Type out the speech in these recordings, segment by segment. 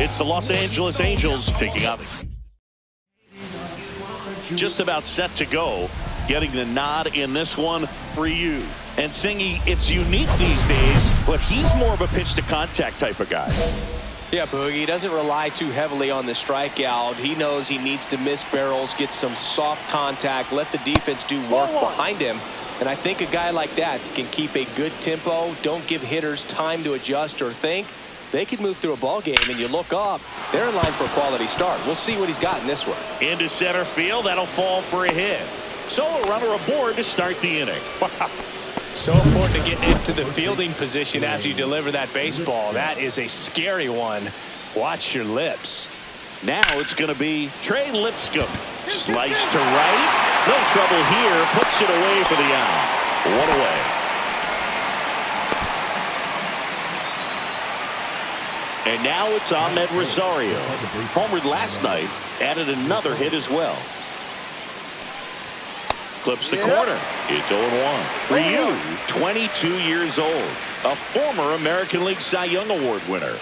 It's the Los Angeles Angels taking out. Just about set to go. Getting the nod in this one for you. And Singy, it's unique these days, but he's more of a pitch to contact type of guy. Yeah, Boogie, he doesn't rely too heavily on the strikeout. He knows he needs to miss barrels, get some soft contact, let the defense do work behind him. And I think a guy like that can keep a good tempo, don't give hitters time to adjust or think. They can move through a ball game, and you look up, they're in line for a quality start. We'll see what he's got in this one. Into center field, that'll fall for a hit. So a runner aboard to start the inning. So important to get into the fielding position after you deliver that baseball. That is a scary one. Watch your lips. Now it's going to be Trey Lipscomb. Slice to right. No trouble here. Puts it away for the out. One away. And now it's Ahmed Rosario. Homered last night. Added another hit as well. Clips the corner. It's 0-1. Ryu, 22 years old. A former American League Cy Young Award winner.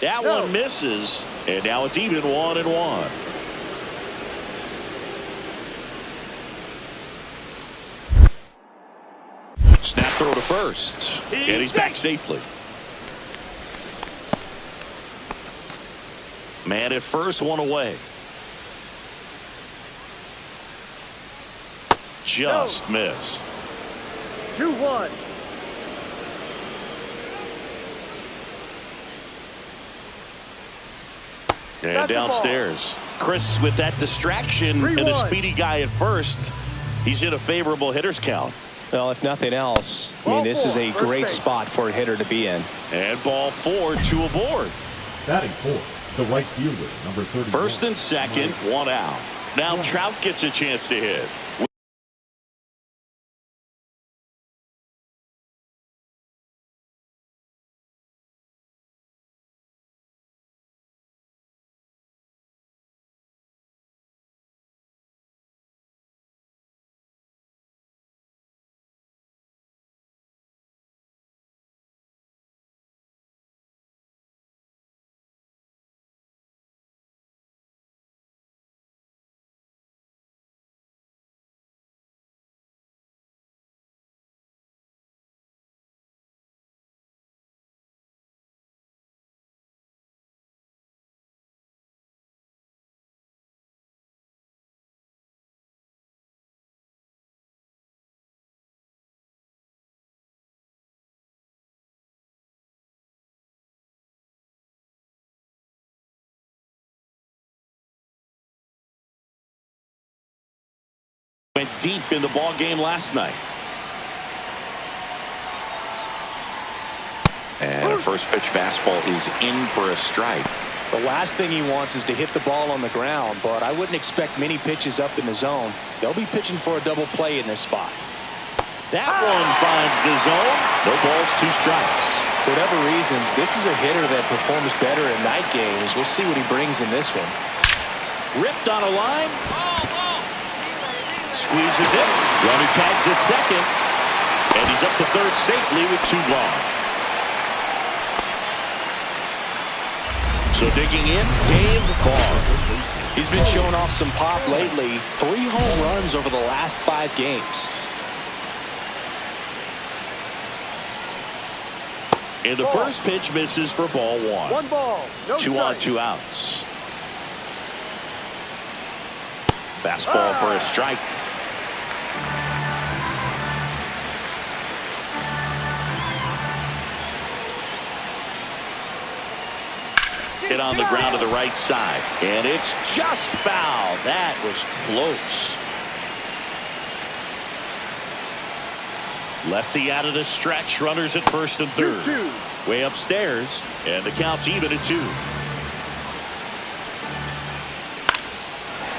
That one misses. And now it's even 1-1. Snap throw to first. And he's back safely. Man at first, one away. Just missed. 2-1. And downstairs, Chris, with that distraction and the speedy guy at first, he's in a favorable hitter's count. Well, if nothing else, I mean, this is a great spot for a hitter to be in. And ball 4, 2 aboard. Batting fourth, the right fielder, number 30. First and second, 1 out. Now Trout gets a chance to hit. Went deep in the ball game last night. And a first pitch fastball is in for a strike. The last thing he wants is to hit the ball on the ground, but I wouldn't expect many pitches up in the zone. They'll be pitching for a double play in this spot. That one finds the zone. No balls, 2 strikes. For whatever reasons, this is a hitter that performs better in night games. We'll see what he brings in this one. Ripped on a line. Squeezes it. Runner tags at second. And he's up to third safely with 2 gone. So digging in, Dave Barr. He's been showing off some pop lately. 3 home runs over the last 5 games. And the first pitch misses for ball 1. 1 ball. No 2 on, 2 outs. Fastball for a strike. Hit on the ground to the right side. And it's just foul. That was close. Lefty out of the stretch. Runners at first and third. 2-2. Way upstairs. And the count's even at 2.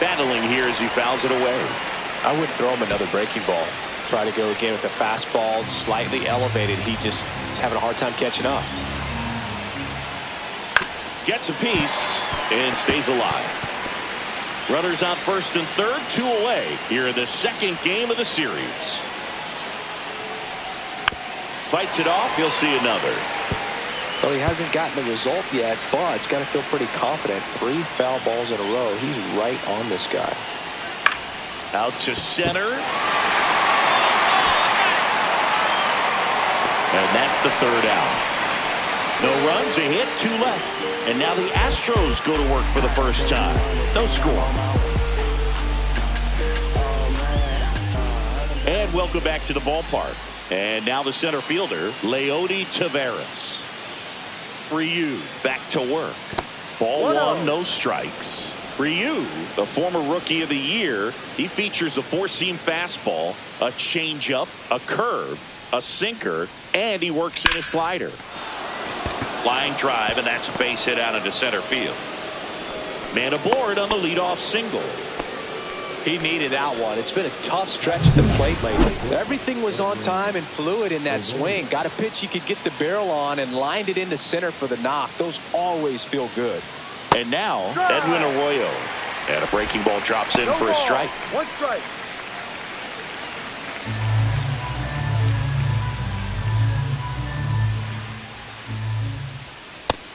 Battling here as he fouls it away. I wouldn't throw him another breaking ball. Try to go again with the fastball slightly elevated. He just is having a hard time catching up. Gets a piece and stays alive. Runners on first and third, 2 away here in the second game of the series. Fights it off. He'll see another. Well, he hasn't gotten the result yet, but he's got to feel pretty confident. 3 foul balls in a row. He's right on this guy. Out to center. And that's the 3rd out. No runs, a hit, 2 left. And now the Astros go to work for the first time. No score. And welcome back to the ballpark. And now the center fielder, Leody Taveras. Ryu back to work. Ball 1, no strikes. Ryu, the former Rookie of the Year, he features a 4-seam fastball, a changeup, a curve, a sinker, and he works in a slider. Line drive, and that's a base hit out into center field. Man aboard on the leadoff single. He needed that one. It's been a tough stretch at the plate lately. Everything was on time and fluid in that swing. Got a pitch you could get the barrel on and lined it into center for the knock. Those always feel good. And now Edwin Arroyo. And a breaking ball drops in for a strike. 1 strike.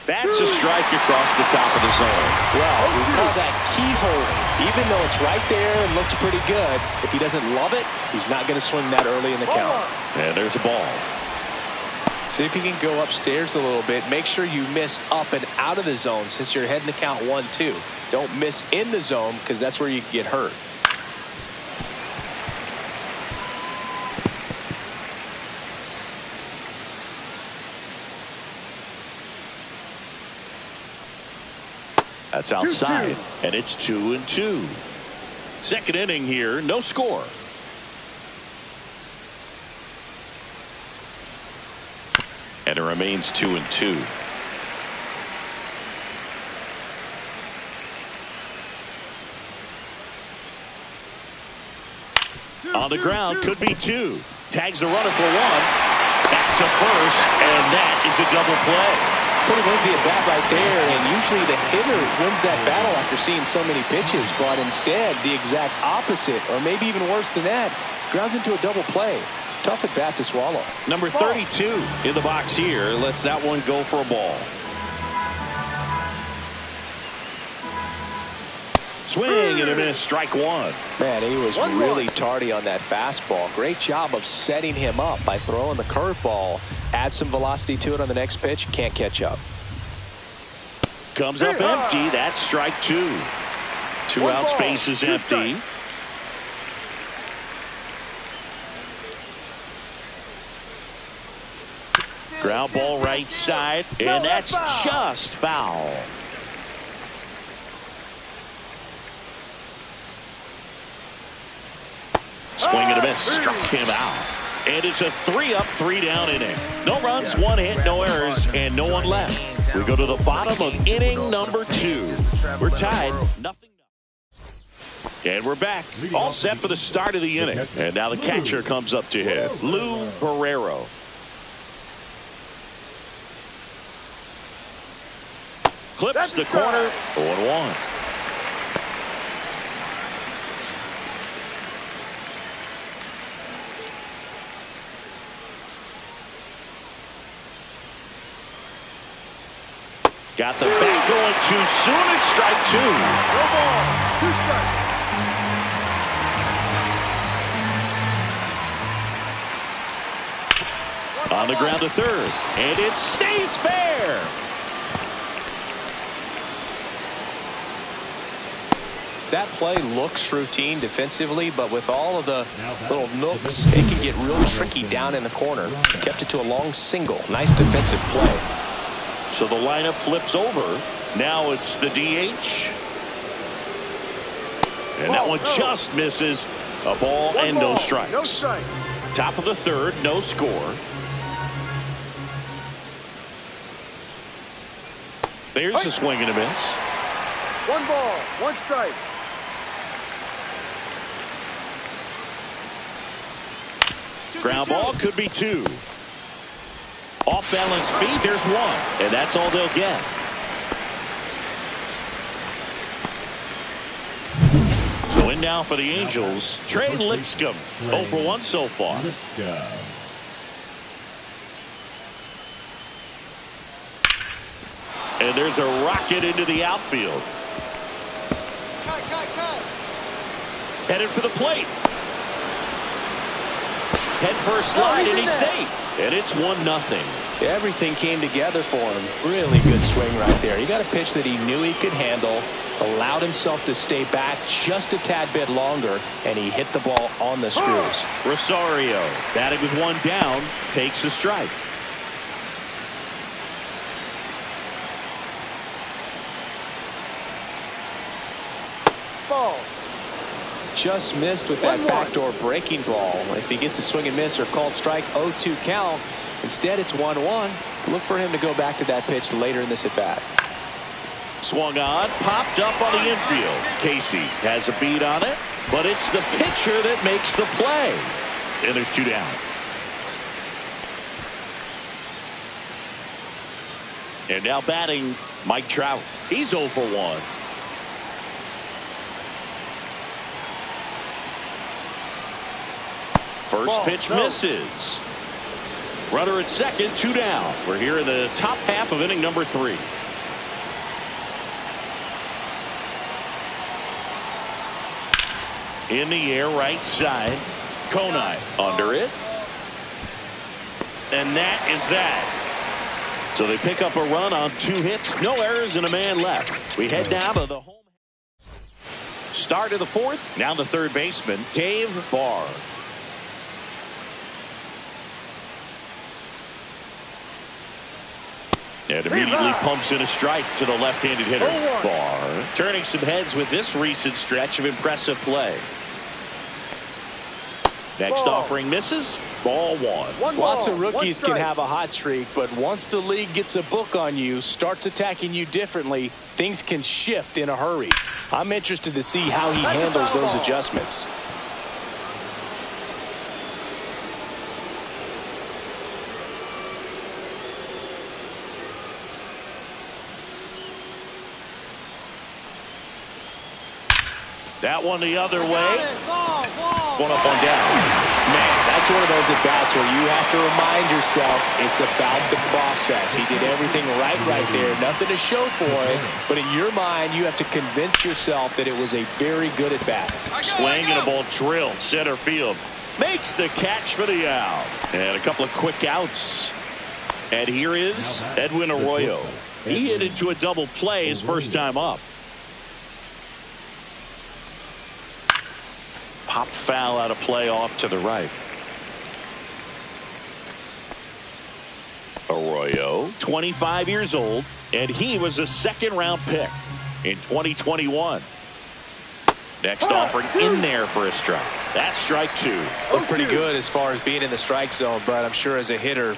That's a strike across the top of the zone. Well, we call that keyhole. Even though it's right there and looks pretty good, if he doesn't love it, he's not going to swing that early in the count. And there's a ball. See if you can go upstairs a little bit. Make sure you miss up and out of the zone since you're heading to count 1-2. Don't miss in the zone because that's where you get hurt. That's outside, and it's 2-2. Second inning here, no score. And it remains 2-2. On the ground, could be 2. Tags the runner for 1. Back to first, and that is a double play. Pretty lengthy at bat right there, and usually the hitter wins that battle after seeing so many pitches, but instead the exact opposite, or maybe even worse than that, grounds into a double play. Tough at bat to swallow. Number 32 in the box here lets that one go for a ball. Swing and a miss, strike 1. Man, he was really tardy on that fastball. Great job of setting him up by throwing the curveball. Add some velocity to it on the next pitch. Can't catch up. Comes up empty. That's strike 2. 2 outs, base is empty. Ground ball right side, and that's just foul. Swing and a miss, struck him out. And it's a 3-up, 3-down inning. No runs, 1 hit, no errors, and no one left. We go to the bottom of inning number 2. We're tied, nothing. And we're back, all set for the start of the inning. And now the catcher comes up to hit, Lou Barrero. Clips the corner, 0-1. Got the bat going too soon. It's strike 2. No ball. 2 strikes. On the ground to third. And it stays fair. That play looks routine defensively, but with all of the little nooks, it can get real tricky down in the corner. Kept it to a long single. Nice defensive play. So the lineup flips over. Now it's the DH. And that one just misses. A ball and no strikes. No strike. Top of the third, no score. There's the swing and a miss. 1 ball, 1 strike. Ground ball could be 2. Off balance speed, there's 1. And that's all they'll get. So in now for the Angels, Trey Lipscomb. 0 for 1 so far. And there's a rocket into the outfield. Headed for the plate. Head first slide, and he's safe. And it's 1-0. Everything came together for him. Really good swing right there. He got a pitch that he knew he could handle, allowed himself to stay back just a tad bit longer, and he hit the ball on the screws. Rosario, batting with one down, takes a strike. Ball. Just missed with that backdoor breaking ball. If he gets a swing and miss or called strike, 0-2 count. Instead, it's 1-1. Look for him to go back to that pitch later in this at-bat. Swung on, popped up on the infield. Casey has a beat on it, but it's the pitcher that makes the play. And there's 2 down. And now batting, Mike Trout. He's 0 for 1. First pitch misses. Runner at second, 2 down. We're here in the top half of inning number 3. In the air, right side. Konai under it. And that is that. So they pick up a run on 2 hits, no errors, and a man left. We head down to the home start of the 4th. Now the third baseman, Dave Barr. And immediately pumps in a strike to the left-handed hitter. Barr turning some heads with this recent stretch of impressive play. Next offering misses. Ball 1. Lots of rookies can have a hot streak, but once the league gets a book on you, starts attacking you differently, things can shift in a hurry. I'm interested to see how he handles those adjustments. That one the other way. One up, one down. Man, that's one of those at-bats where you have to remind yourself it's about the process. He did everything right there. Nothing to show for it. But in your mind, you have to convince yourself that it was a very good at-bat. Swing and a ball drilled center field. Makes the catch for the out. And a couple of quick outs. And here is Edwin Arroyo. He hit into a double play his first time up. Pop foul out of play off to the right. Arroyo, 25 years old, and he was a second-round pick in 2021. Next offering in there for a strike. That's strike 2. Looked pretty good as far as being in the strike zone, but I'm sure as a hitter,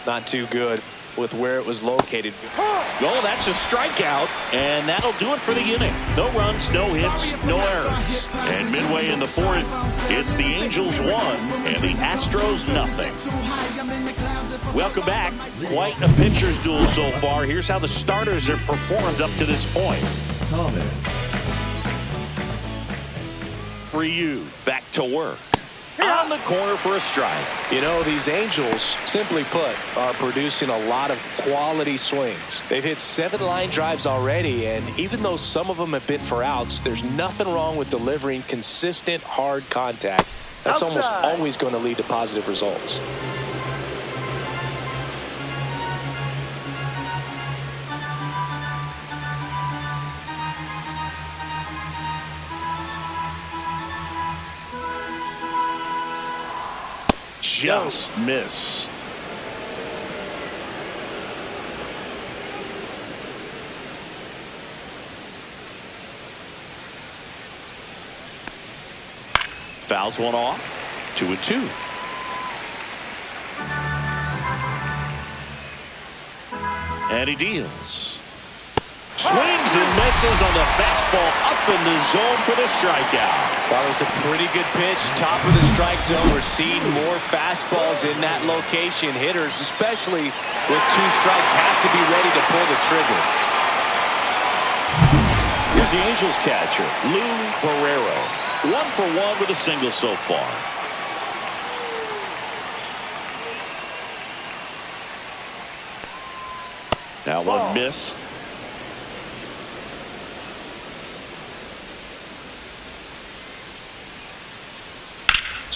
not too good with where it was located. Oh, that's a strikeout, and that'll do it for the inning. No runs, no hits, no errors. And midway in the 4th, it's the Angels 1 and the Astros nothing. Welcome back. Quite a pitcher's duel so far. Here's how the starters have performed up to this point. Ryu back to work. On the corner for a strike. You know, these Angels, simply put, are producing a lot of quality swings. They've hit 7 line drives already, and even though some of them have been for outs, there's nothing wrong with delivering consistent, hard contact. That's almost always going to lead to positive results. Just missed. Fouls one off. 2-2. And he deals. Swings and misses on the fastball up in the zone for the strikeout. That was a pretty good pitch. Top of the strike zone. We're seeing more fastballs in that location. Hitters, especially with 2 strikes, have to be ready to pull the trigger. Here's the Angels catcher, Lou Barrero. 1 for 1 with a single so far. That one missed.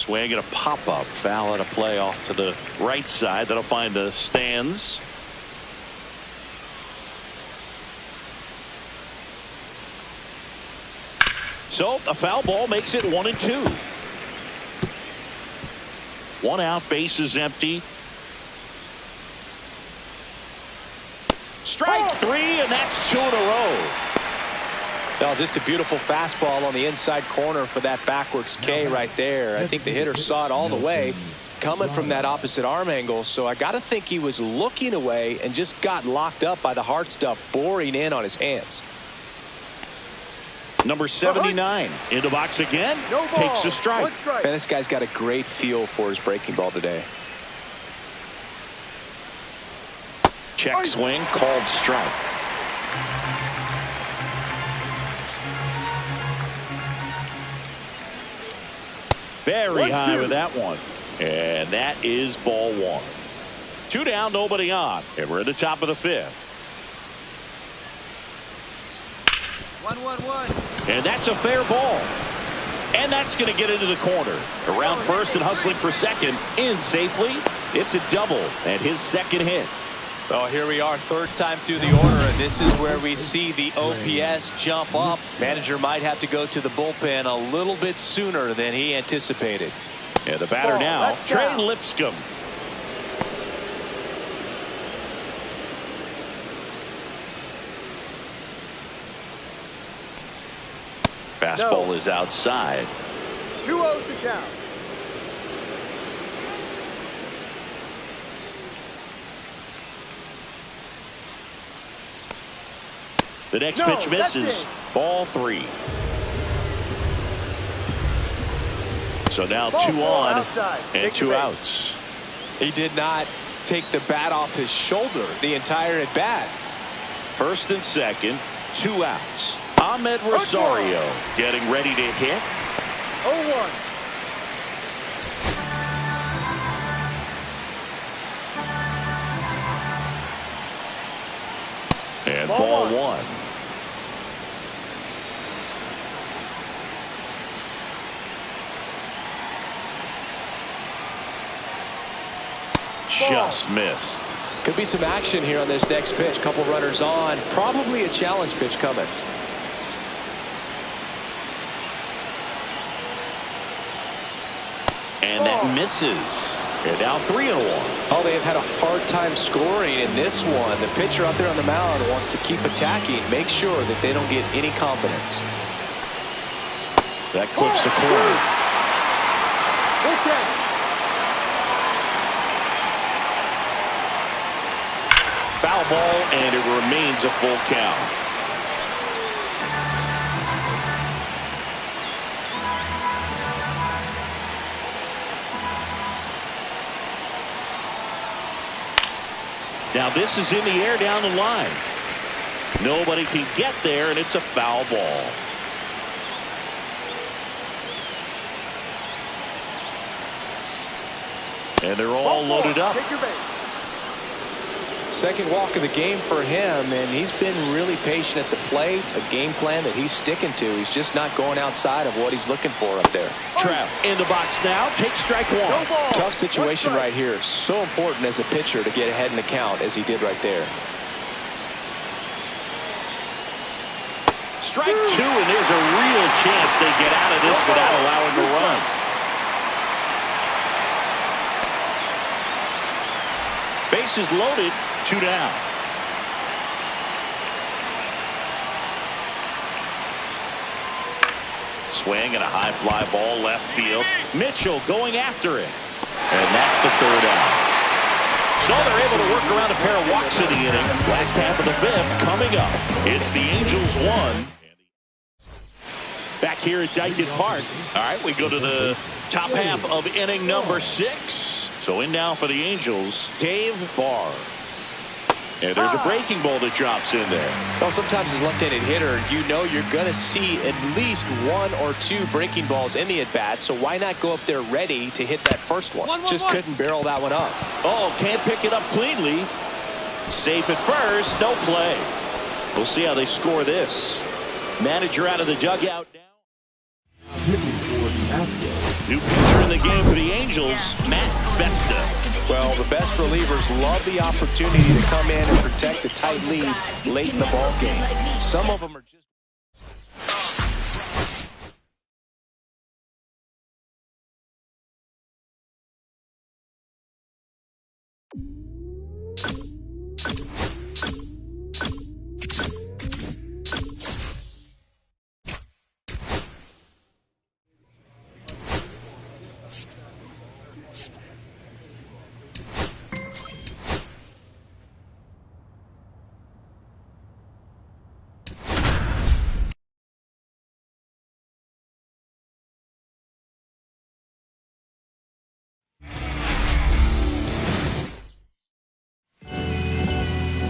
swing and a pop-up foul and a play off to the right side. That'll find the stands. So a foul ball makes it 1-2. One out, bases empty. Strike three, and that's 2 in a row. Well, just a beautiful fastball on the inside corner for that backwards K right there. I think the hitter saw it all the way coming from that opposite arm angle. So I got to think he was looking away and just got locked up by the hard stuff boring in on his hands. Number 79 in the box again. No ball. Takes a strike. Man, this guy's got a great feel for his breaking ball today. Check swing, called strike. Very high with that one. And that is ball one. 2 down, nobody on. And we're at the top of the 5th. 1-1-1. And that's a fair ball. And that's going to get into the corner. Around first and hustling for second. In safely. It's a double and his second hit. Well, here we are, third time through the order, and this is where we see the OPS jump up. Manager might have to go to the bullpen a little bit sooner than he anticipated. And the batter now, Trey Lipscomb. Fastball is outside. 2-0 to count. The next pitch misses. Ball 3. So now 2 on and 2 outs. He did not take the bat off his shoulder the entire at bat. First and second, 2 outs. Ahmed Rosario getting ready to hit. 0-1. And ball 1. Just missed. Could be some action here on this next pitch. Couple runners on. Probably a challenge pitch coming. And that misses. And now 3-1. Oh, they have had a hard time scoring in this one. The pitcher out there on the mound wants to keep attacking. Make sure that they don't get any confidence. That clips the corner. Foul ball, and it remains a full count. Now this is in the air down the line. Nobody can get there, and it's a foul ball. And they're all loaded up. Second walk of the game for him, and he's been really patient at the plate. A game plan that he's sticking to. He's just not going outside of what he's looking for up there. Trout in the box now. Takes strike 1. Tough situation right here. So important as a pitcher to get ahead in the count as he did right there. Strike 2, and there's a real chance they get out of this without allowing a run. Bases loaded. 2 down. Swing and a high fly ball left field. Mitchell going after it. And that's the 3rd out. So they're able to work around a pair of walks in the inning. Last half of the 5th coming up. It's the Angels 1. Back here at Dyken Park. All right, we go to the top half of inning number 6. So in now for the Angels, Dave Barr. And there's a breaking ball that drops in there. Well, sometimes as a left-handed hitter, you know you're going to see at least 1 or 2 breaking balls in the at-bat, so why not go up there ready to hit that first one? Just couldn't barrel that one up. Oh, can't pick it up cleanly. Safe at first, no play. We'll see how they score this. Manager out of the dugout now. Pitching for the Astros, New pitcher in the game for the Angels, Matt Festa. Well, the best relievers love the opportunity to come in and protect a tight lead late in the ball game. Some of them are just...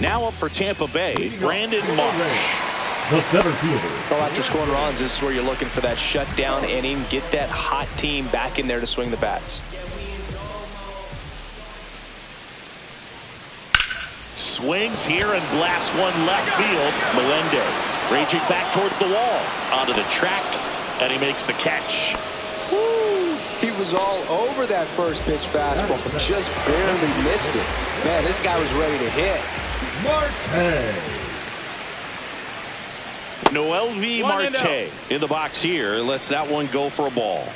Now up for Tampa Bay, Brandon Marsh. The center fielder. Well, after scoring runs, this is where you're looking for that shutdown inning. Get that hot team back in there to swing the bats. Swings here and blasts one left field. Melendez raging back towards the wall. Onto the track, and he makes the catch. Woo! He was all over that first pitch fastball, just barely missed it. Man, this guy was ready to hit. Marte. Noelvi Marte in the box here. Lets that one go for a ball.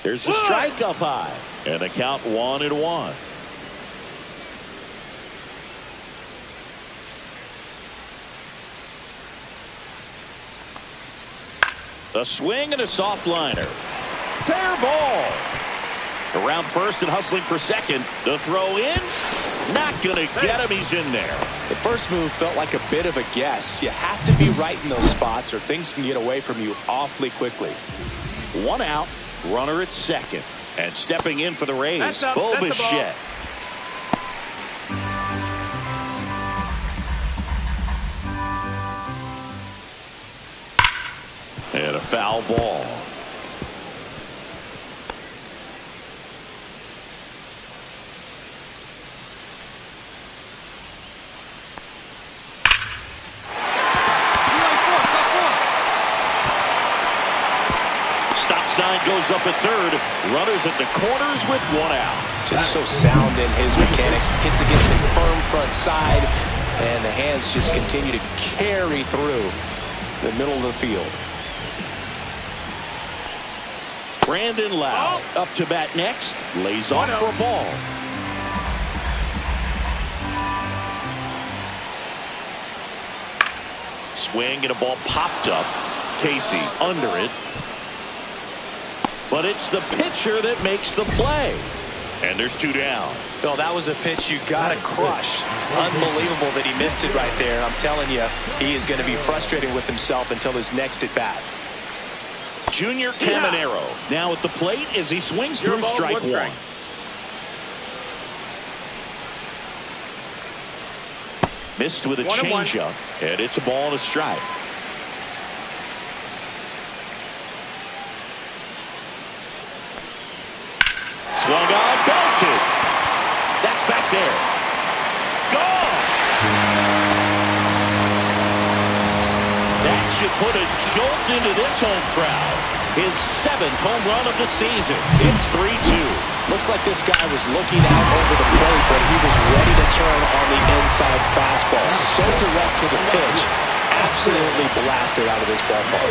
There's a strike up high. And the count 1-1. A swing and a soft liner. Fair ball. Around first and hustling for second. The throw in. Not going to get him. He's in there. The first move felt like a bit of a guess. You have to be right in those spots or things can get away from you awfully quickly. One out. Runner at second. And stepping in for the Rays, Bo Bichette. And a foul ball. Sign goes up at third. Runners at the corners with one out. Just so sound in his mechanics. Hits against the firm front side, and the hands just continue to carry through the middle of the field. Brandon Lowe up to bat next. Lays off for a ball. Swing and a ball popped up. Casey under it. But it's the pitcher that makes the play. And there's two down. Bill, that was a pitch you got to crush. Unbelievable that he missed it right there. I'm telling you, he is going to be frustrated with himself until his next at bat. Junior Caminero now at the plate as he swings through strike one. Missed with a changeup, and it's a ball and a strike. Swung on, belted. That's back there. Gone. That should put a jolt into this home crowd. His 7th home run of the season. It's 3-2. Looks like this guy was looking out over the plate, but he was ready to turn on the inside fastball. So direct to the pitch. Absolutely blasted out of this ballpark.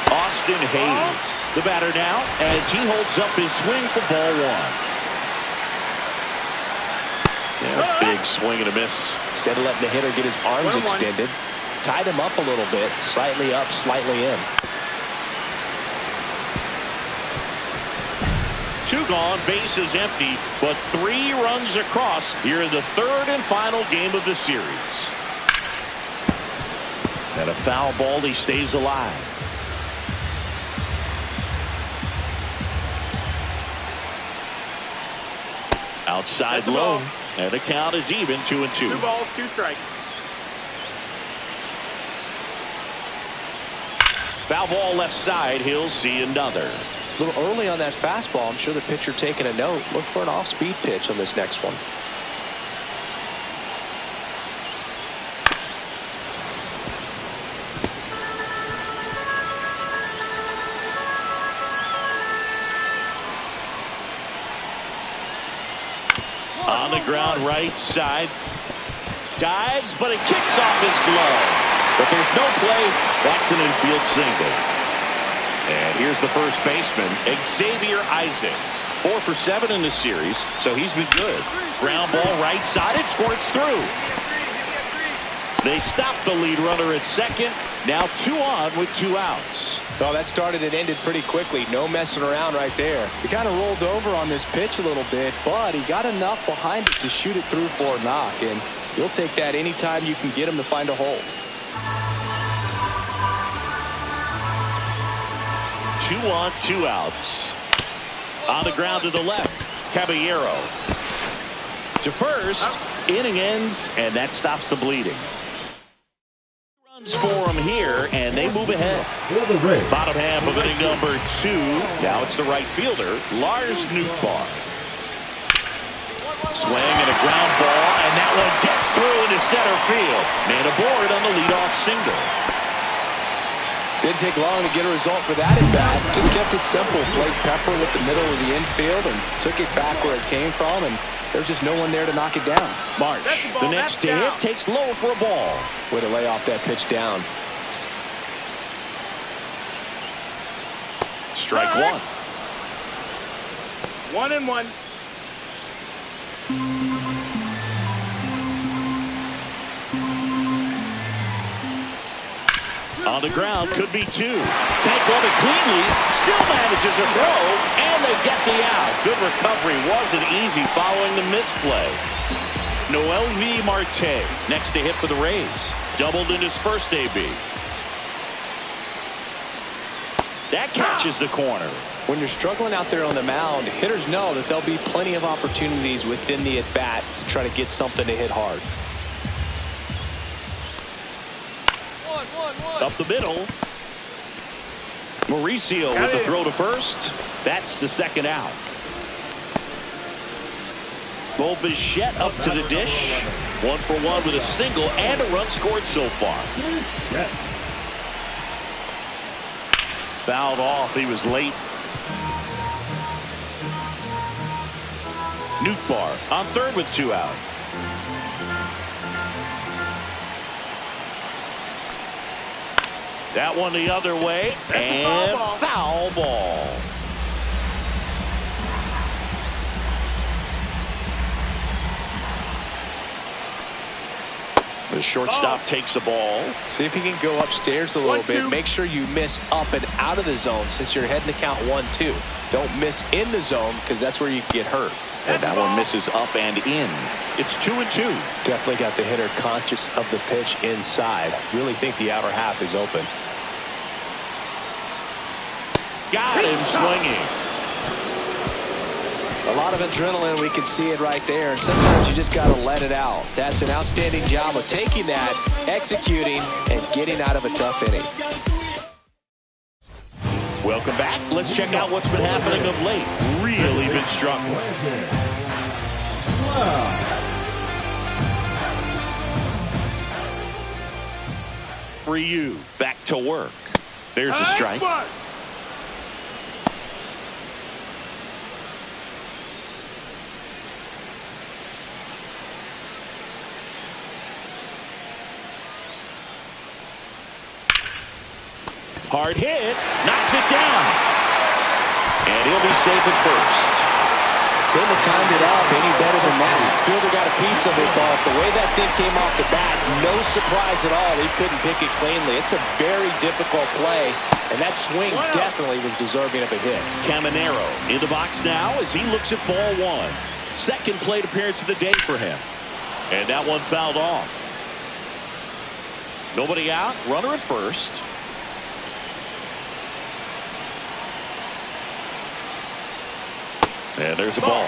Austin Hayes, the batter now, as he holds up his swing for ball one. Yeah, big swing and a miss. Instead of letting the hitter get his arms extended, tied him up a little bit, slightly up, slightly in. 2 gone, bases empty, but 3 runs across here in the 3rd and final game of the series. And a foul ball, he stays alive. Outside low, and the count is even 2-2. 2 balls, 2 strikes. Foul ball left side. He'll see another. A little early on that fastball. I'm sure the pitcher taking a note. Look for an off-speed pitch on this next one. On the ground right side. Dives, but it kicks off his glove. But there's no play. That's an infield single. And here's the first baseman, Xavier Isaac. 4 for 7 in the series, so he's been good. Ground ball right side, it squirts through. They stop the lead runner at second. Now 2 on with 2 outs. Well, that started and ended pretty quickly. No messing around right there. He kind of rolled over on this pitch a little bit, but he got enough behind it to shoot it through for a knock. And you'll take that anytime you can get him to find a hole. 2 on, 2 outs. On the ground to the left, Caballero. To first, inning ends, and that stops the bleeding. Runs for him here, and they move ahead. Bottom half of inning number 2. Now it's the right fielder, Lars Nootbaar. Swing and a ground ball, and that one gets through into center field. Man aboard on the leadoff single. Didn't take long to get a result for that at bat. Just kept it simple. Played Pepper with the middle of the infield and took it back where it came from, and there's just no one there to knock it down. Marsh, the next to hit, takes low for a ball. Way to lay off that pitch down. Strike 1. 1-1. On the ground, could be 2. Can't go to cleanly. Still manages a throw, and they get the out. Good recovery. Wasn't easy following the misplay. Noelvi Marte next to hit for the Rays. Doubled in his first AB. That catches the corner. When you're struggling out there on the mound, hitters know that there'll be plenty of opportunities within the at-bat to try to get something to hit hard. Up the middle. Mauricio with the throw to first. That's the second out. Bo Bichette up to the dish. 1 for 1 with a single and a run scored so far. Fouled off. He was late. Nootbaar on third with 2 out. That one the other way, and foul ball. The shortstop takes the ball. See if you can go upstairs a little bit. Make sure you miss up and out of the zone since you're heading to count 1-2. Don't miss in the zone because that's where you can get hurt. And that one misses up and in. It's 2-2. Definitely got the hitter conscious of the pitch inside. Really think the outer half is open. Got him swinging. A lot of adrenaline, we can see it right there, and sometimes you just got to let it out. That's an outstanding job of taking that, executing, and getting out of a tough inning. Welcome back. Let's check out what's been happening of late. Really been struggling. Ryu back to work. There's a strike. Hard hit, knocks it down. And he'll be safe at first. Couldn't have timed it up any better than that. Fielder got a piece of it, but the way that thing came off the bat, no surprise at all. He couldn't pick it cleanly. It's a very difficult play, and that swing definitely was deserving of a hit. Caminero in the box now as he looks at ball 1. Second plate appearance of the day for him. And that one fouled off. Nobody out, runner at first. And there's a ball.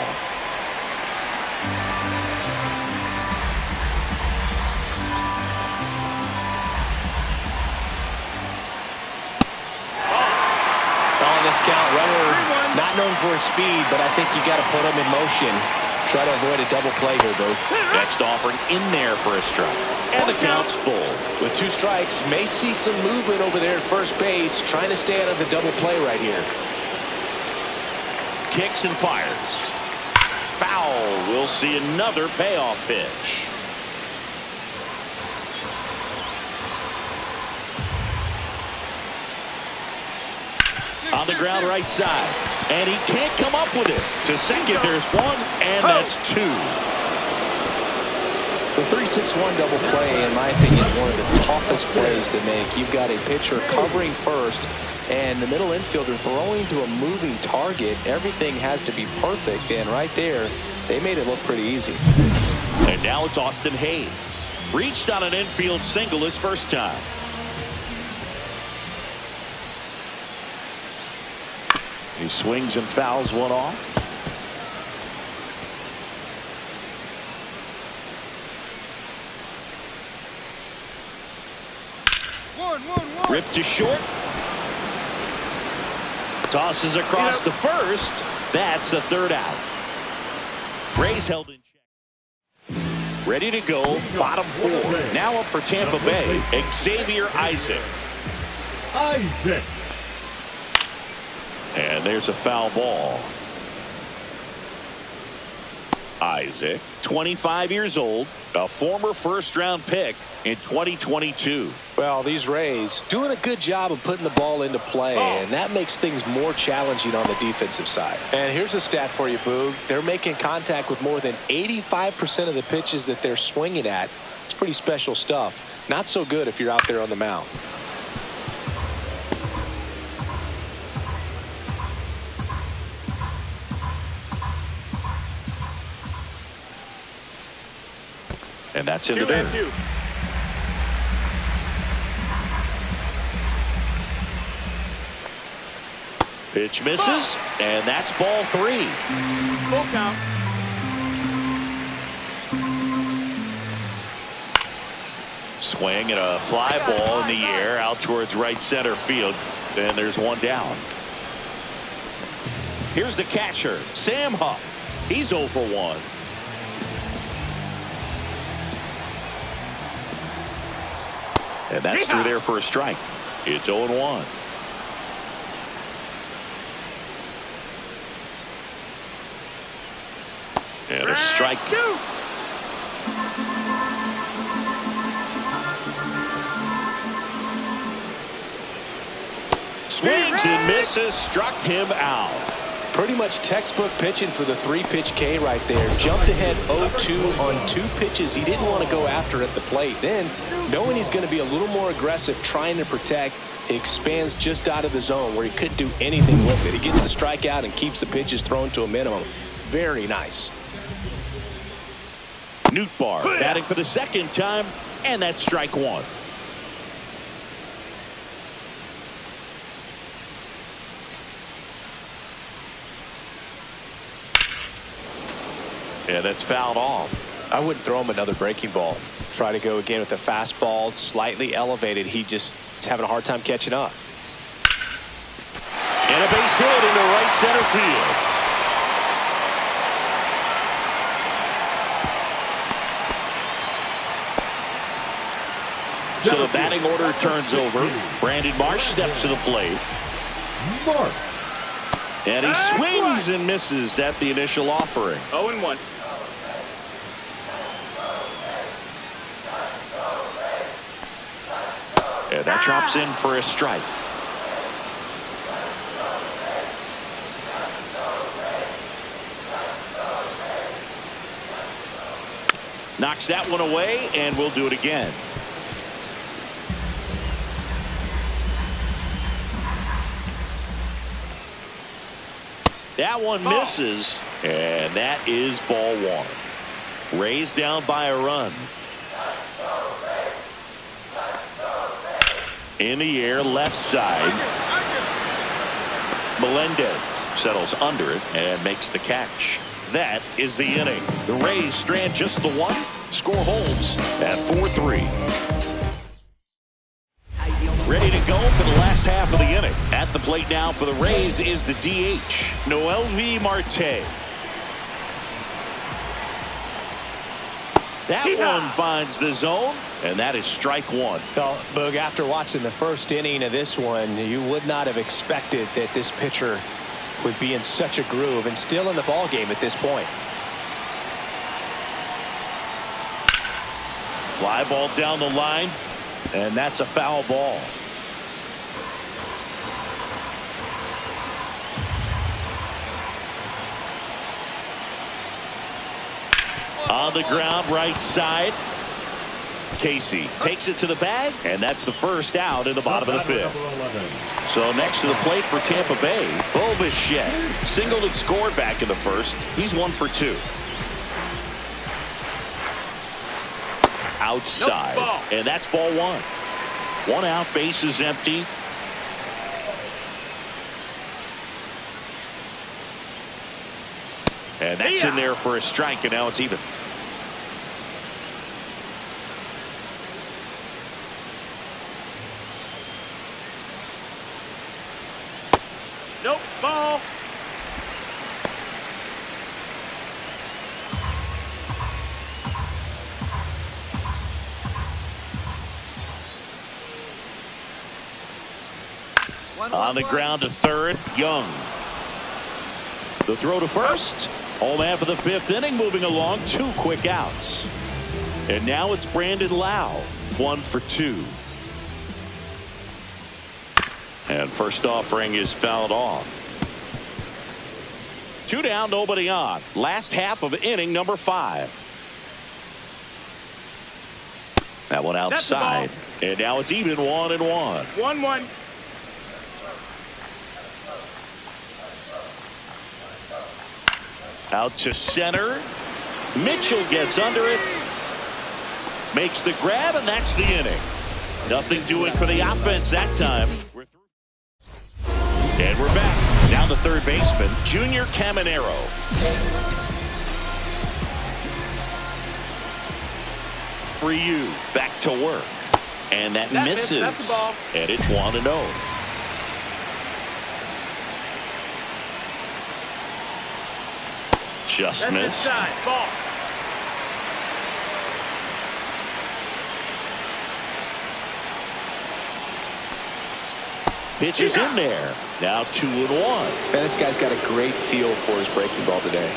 On this count, runner not known for his speed, but I think you got to put him in motion. Try to avoid a double play here, Boo. Next offering in there for a strike. And the count's full. With 2 strikes, may see some movement over there at first base, trying to stay out of the double play right here. Kicks and fires. foul. We'll see another payoff pitch. On the ground right side. And he can't come up with it. To second, there's one, and that's two. The 3-6-1 double play, in my opinion, is one of the toughest plays to make. You've got a pitcher covering first, and the middle infielder throwing to a moving target. Everything has to be perfect, and right there, they made it look pretty easy. And now it's Austin Hayes. Reached on an infield single his first time. He swings and fouls one off. 1-1-1. Ripped to short. Tosses across to first. That's the third out. Rays held in check. Ready to go. Bottom four. Now up for Tampa Bay. Xavier Isaac. Isaac. And there's a foul ball. Isaac, 25 years old, a former first-round pick in 2022. Well, these Rays doing a good job of putting the ball into play, and that makes things more challenging on the defensive side. And here's a stat for you, Boog. They're making contact with more than 85% of the pitches that they're swinging at. It's pretty special stuff. Not so good if you're out there on the mound. And that's in the dirt. Pitch misses, and that's ball three. Full count. Swing and a fly ball in the air out towards right center field. And there's one down. Here's the catcher, Sam Huff. He's 0 for 1. And that's through there for a strike. It's 0-1. And a strike. Swings and misses. Struck him out. Pretty much textbook pitching for the 3-pitch K right there. Jumped ahead 0-2 on 2 pitches he didn't want to go after at the plate. Then, knowing he's going to be a little more aggressive, trying to protect, he expands just out of the zone where he couldn't do anything with it. He gets the strikeout and keeps the pitches thrown to a minimum. Very nice. Nootbaar batting for the second time, and that's strike one. Yeah, that's fouled off. I wouldn't throw him another breaking ball. Try to go again with the fastball, slightly elevated. He just is having a hard time catching up. And a base hit into right center field. So the batting order turns over. Brandon Marsh steps to the plate. Marsh. And he swings and misses at the initial offering. 0-1. And that drops in for a strike. Knocks that one away, and we'll do it again. That one misses, and that is ball one. Rays down by a run. In the air, left side. Melendez settles under it and makes the catch. That is the inning. The Rays strand just the one. Score holds at 4-3. Ready to go for the last half of the inning. At the plate now for the Rays is the DH, Noelvi Marte. That one finds the zone, and that is strike one. Well, Boog, after watching the first inning of this one, you would not have expected that this pitcher would be in such a groove and still in the ball game at this point. Fly ball down the line, and that's a foul ball. On the ground, right side. Casey takes it to the bag, and that's the first out in the bottom of the fifth. So next to the plate for Tampa Bay, Bo Bichette singled and scored back in the first. He's 1 for 2. Outside, and that's ball 1. 1 out, base is empty. And that's in there for a strike, and now it's even. Nope, ball. On the ground to third, Young. The throw to first. Home after the 5th inning, moving along, 2 quick outs. And now it's Brandon Lowe, 1 for 2. And first offering is fouled off. 2 down, nobody on. Last half of inning number 5. That one outside. And now it's even 1-1. 1-1. Out to center. Mitchell gets under it. Makes the grab, and that's the inning. Nothing doing for the offense that time. And we're back. Down to third baseman, Junior Caminero. Ryu back to work. And that misses. That's the ball. And it's 1-0. Just That's missed. inside. Ball. Pitch is in there. Now 2-1. Man, this guy's got a great feel for his breaking ball today.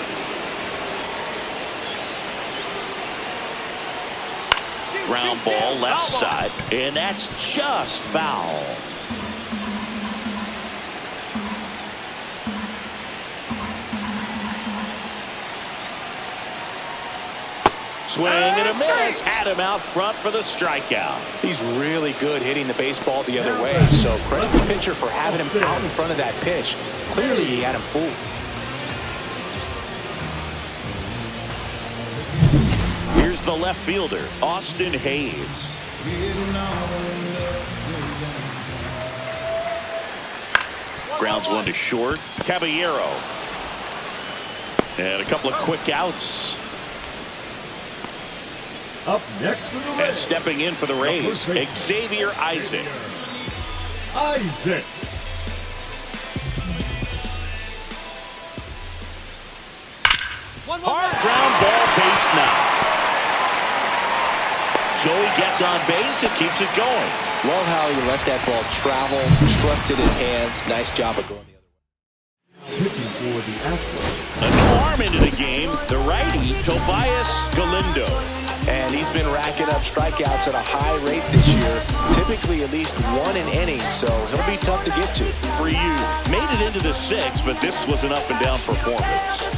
Ground ball left side, and that's just foul. Swing and a miss. Had him out front for the strikeout. He's really good hitting the baseball the other way, so credit the pitcher for having him out in front of that pitch. Clearly he had him fooled. Here's the left fielder, Austin Hayes. Grounds one to short. Caballero. And a couple of quick outs. Up next to the And Rays, stepping in for the Rays, Xavier Isaac. Isaac. Hard ground ball, base now. Joey gets on base and keeps it going. Love how he let that ball travel, trusted his hands. Nice job of going the other way. Pitching for the Astros. A new arm into the game, the righty, Tobias Galindo. And he's been racking up strikeouts at a high rate this year, typically at least 1 an inning, so he'll be tough to get to. For you, made it into the 6th, but this was an up and down performance.